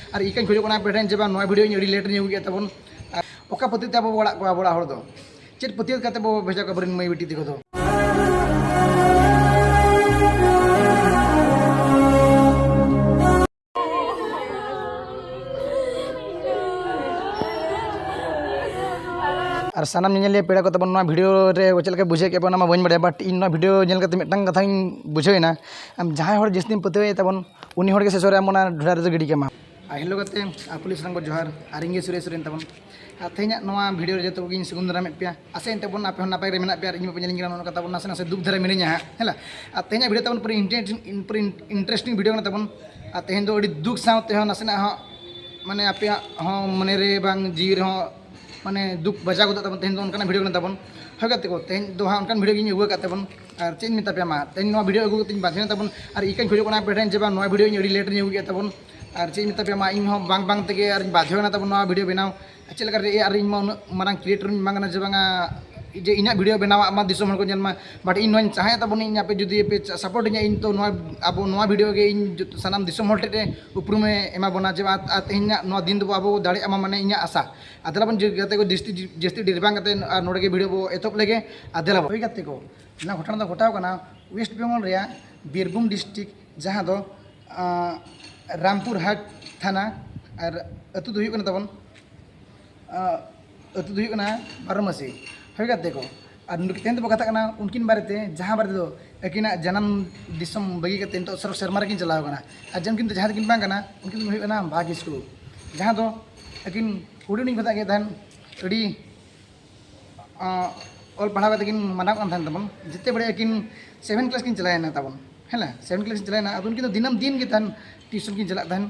और इकान खोजना पेटेन जे नया भिडियो अड़ी लेट गया तबन ओका पति अब बड़ा को बड़ा हर दो चेक पति बो भेजा को बरन मई बेटी दिको दो और सानाम नेले पेड़ा को तबन भिडियो रे चलके बुझे के बना बन बड़ा बाट इन भिडियो नेल कते मिटन कथा बुझेना आम जहां हर जिसदिन पते तबन उनी हर के शेष रे मोना ढोरा रे गिडी केमा हेलो कते पुलिस रंग जोहार आरिंगे सुरेश रेन तबन तेना नवा भिडियो रे जतो गिन सुगुन दाराम पे आसे तबन आपे हन नापाय रे मेना पे इन पे नेलिंग नो कता बन नासे दुख धरे मिनिया हेला तेना भिडियो तबन पर इंटरेस्टिंग भिडियो न तबन तेहन दो अडी दुख सावते हो नासे ना माने आपे हो मने रे बांग जी रे हो माने दुख बजा को तबन तेहन दो उनका भिडियो न तबन हगत को तेहन दो हा उनका भिडियो गिन उगा तबन और चेन मिता पे मा तेहन नो भिडियो अगु तिन बाथेन तबन और इकान खोजना पेटेन जेबा नो भिडियो अड़ी लेट गया तबन और चेन मिता पे मा इन हो बांग बांग तेगे और बाध्यना तबन नो भिडियो बनाव चेल कर और इन मा मारांग क्रिएटर मांगना जे बांगा जे इना भिडियो बनावा मा दिसम हर को जन्मा बट इन नोन चाहे तबन इन पे जुदी पे सपोर्ट इन इन तो नो अब नो भिडियो के इन सनाम दिसम हर टे उपरुमे एमा बना जे तेहन नो दिन दो अब दाड़े आमा माने इना आशा आदलाबन गते को जस्ती जस्ती डिरबांग कते नोडे के भिडियो बो एतप लेगे आदला होई गते को ना घटना दो घटाव कना वेस्ट बेंगल रे बीरभूम डिस्ट्रिक्ट जहां दो रामपुर हाट थाना और अतु दो हुई तबन अतु दो हुई बारमासी होई गते को और तेन तो कथा कना उनकिन बारेते जहां बारे दो अकिना जन्म दिसम बगी कते तो सर शर्मा रकिन चलाव कना और जन किन तो जहां किन बांग कना उनकिन हुई कना भाग स्कूल जहां दो अकिन हुडुनी कथा के धन अड़ी ऑल पढ़ा किन माना तबन जिते बड़े अकिन 7 क्लास किन चलाना तबन है 7 क्लास चलाना अब उनकिन दिनम दिन के तहन ट्यूशन किन चला तहन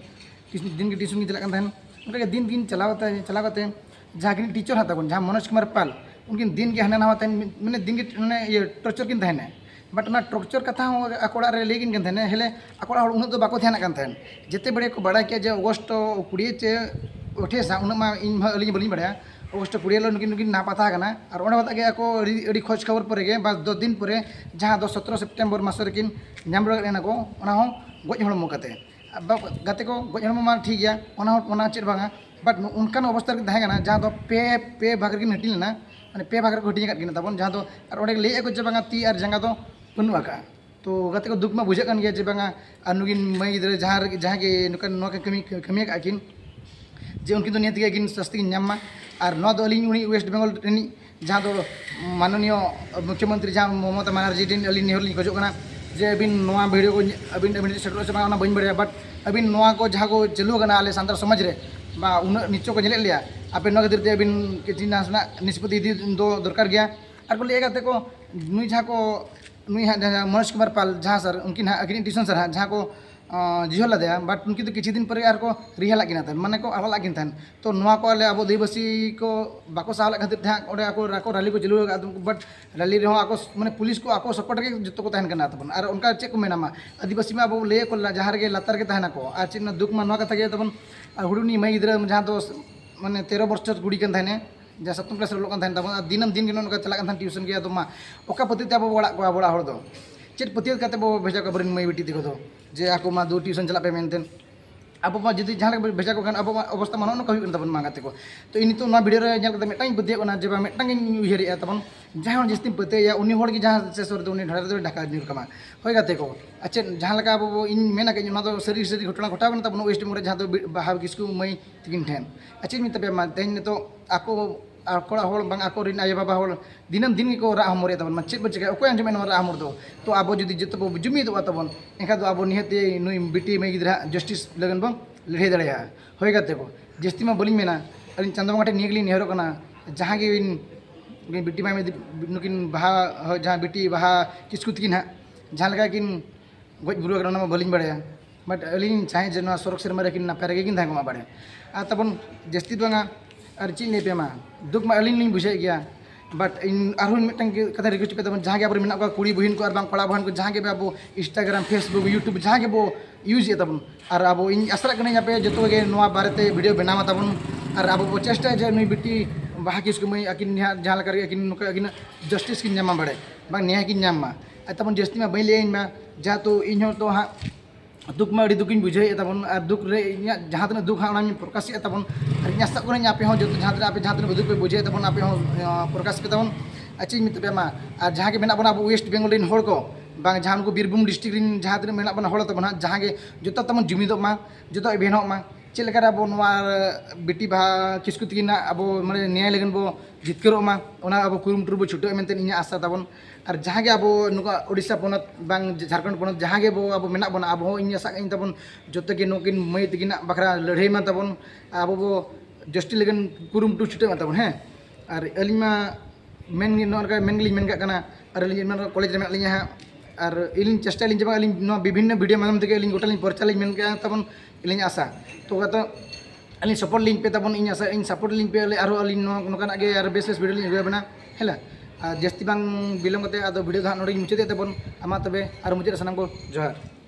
दिन के ट्यूशन किन चला तहन उनका दिन दिन चलावते जहाँ किन टीचर हाँ तबन जहाँ मनोज कुमार पाल उनकिन दिन के हना नवा तहन मैंने दिन के ये टॉर्चर किन तहन बट ना टॉर्चर कथा अकोड़ा रे लेकिन किन तहन हेले अकोड़ा उन दो बाको ध्यान कान तहन जिते बड़े को बड़ा किया जे अगस्त 20 चे उठे सा उन इन अली बलिन बढ़िया अगस्त 20 उनकिन ना पता करना और उन्हें बता गया को अड़ी खोज खबर पर गए बस 2 दिन पर जहाँ दो 17 सितंबर मास रेकिन नाम रना को गज हड़मो कते गाते को गज हड़मो मा ठीक गया चेद बांगा बट उनकान अवस्था तहना जहाँ दो पे भाग रेकिन हटी लेना माने पे भाग को हटी किन तबन जहाँ दो और ओडे ले को जे बांगा ती और जंगा दो पनु आका तो गाते को दुख मा बुझे कान गया जे बांगा और नुकिन मई गिदरे जहाँ के नुकान नो के कमी का किन जे उनकिन तो नियत किन सस्ती नामा और नो दो अली उनी वेस्ट बेंगल रेनी जहाँ दो माननीय मुख्यमंत्री जहाँ ममता बनर्जी दिन अली नेहर लिंग खोजना जे अबिन नोआ वीडियो को अबिन अबिन सेटरो से बांगा बन बढ़िया बट अबिन नोआ को जहाँ को चलू करना आले सांतार समाज रे बा उन नीचो को झेले लिया आपे नो खातिर अबिन के जिना निष्पत्ति इदी दो दरकार गया और को ले गाते को नुई जहाँ को नुई मनोज कुमार पाल जहाँ सर उनकिन अकिन ट्यूशन सर जहाँ को जिहल लदया बट उनकी तो किसी दिन पर यार को रिहाला किना तन माने को आला किन तन तो नोआ को आले अब आदिवासी को बाको साहला खातिर था ओडे आको रैली को चलू बट रैली रे आको माने पुलिस को आको सपोर्ट के जतो को तहन कना तबन और उनका चेक को मेनामा आदिवासी में अब ले को जहां रे लातार के तहना को आ चिन दुख मा नोआ कथा के तबन हुडुनी मई गिदरा जहां तो माने 13 वर्ष गुड़ी कन तहने जहाँ 7 क्लास रे लोकन तहन तबन दिनम दिन के चला कन ट्यूशन के तो मा ओका पति अब बड़ा हर दो चेक पति बो भेजा को बरन मई बेटी दिको दो जे आको मा दो ट्यूशन चला पे मेनतेन अब मा जदि जहाँ भेजा को अब अवस्था मा नो कहि तबन मा गाते को तो इन तो ना वीडियो रे नेल कते मेटांग पति ना जे मेटांग उयहरिया तबन जहाँ जस्ती पते या उनी होड़ की जहाँ सेसर दो उनी ढारे दो ढाका निर कमा होय गाते को अच्छा जहाँ लका अब इन मेना के ना तो सरी घटना घटाव न तबन वेस्ट में जहाँ तो बाहा किसकु मई तिकिन ठेन अच्छा मी तबे मा तेन तो आको कोड़ा होड़ बांग आको रिन आय बाबा होड़ दिनम दिन को रा हमरे तबन चेक बचके ओको अंजमेन रा हमर दो तो आबो जदि जतो बो जुमी दो तबन एखा दो आबो निहते नुई बेटी मई गिदरा जस्टिस लगन बो लड़े दड़या होय गाते को जस्ती मा बलिन मेना अलिन चंद्रमा टे निगली नेहरो कना जहां के बेटी माई नुकिन बाहा जहाँ बेटी बाहा किसकु तकिन हा जहाँ लगा किन गज बुरु करना बलिन बड़े बट अलिन चाहे जे सरक शर्मा रेकिन नापे रे किन थाको मा बड़े आ तबन जस्ती दोंगा और चीज नहीं पे मा दुख मा अलिन लिन बुझे गया बट इन आरोन मिटन कथा रिक्वेस्ट पे तबन जहाँ के अब मेना को कुड़ी बहिन को और बांग कड़ा बहन को जहाँ के अब इंस्टाग्राम फेसबुक यूट्यूब जहाँ के बो यूज ये तबन और अब इन आसरा कने यहाँ पे जतो के नोआ बारेते वीडियो बनावा तबन और अब बो चेष्टा जे नुई बेटी बाहा किसको मई अकिन जहाँ करके अकिन जस्टिस किन नामा बड़े बांग न्याय किन नामा तबन जस्ती में बई ले जहाँ तो इन तो हाँ दुख में दुखिन बुझे तबन और दुख रे जहाँ तक दुख हाँ प्रकाश तबन और इन आशा करें आप जहाँ आप जहाँ दुख पे बुझे तबन आप प्रकाश पे तबन अच्छी मित मा और जहाँ के मेना बना अब वेस्ट बेंगल इन हड़ को बांग जहाँ को बीरभूम डिस्ट्रिक्ट जहाँ तक मेना बना हड़ तबन जहाँ के जो तबन जुमिदों मा जो इवेंट मा चेक लेकर अब बेटी बाहा किसकु तकिना अब माने न्याय लगन बो जितकरो मा अब कुरुमुटु बो छुटे मेनते इन आशा तबन और जहाँ के अब नुका उड़ीसा पनत बांग झारखंड पनत जहाँ के बो अब मेना बना अब इन आशा इन तबन जोते के नोकिन मई तकिना बखरा लड़ाई मा तबन अब बो जस्टी लगन कुरुमुटु छुटे मा तबन हैं और अलिमा मेन मेन काना और अलिन कॉलेज रे मेना लिया हां और इलिन चेष्टा लिन जब अलिन विभिन्न वीडियो माध्यम तक अलिन गोटा लिन परचा लिन मेन का तबन इलिन आशा तो अलिन सपोर्ट लिंक पे तबन इन आशा इन सपोर्ट लिंक पे आरो अलिन नोकाना गे और बेस वीडियो लिन अगुया बना हेला जस्ती बांग बिलम कते आदो वीडियो दा नोडी मुचादे तबन आमा तबे और मुचाद सनाम को जोहार।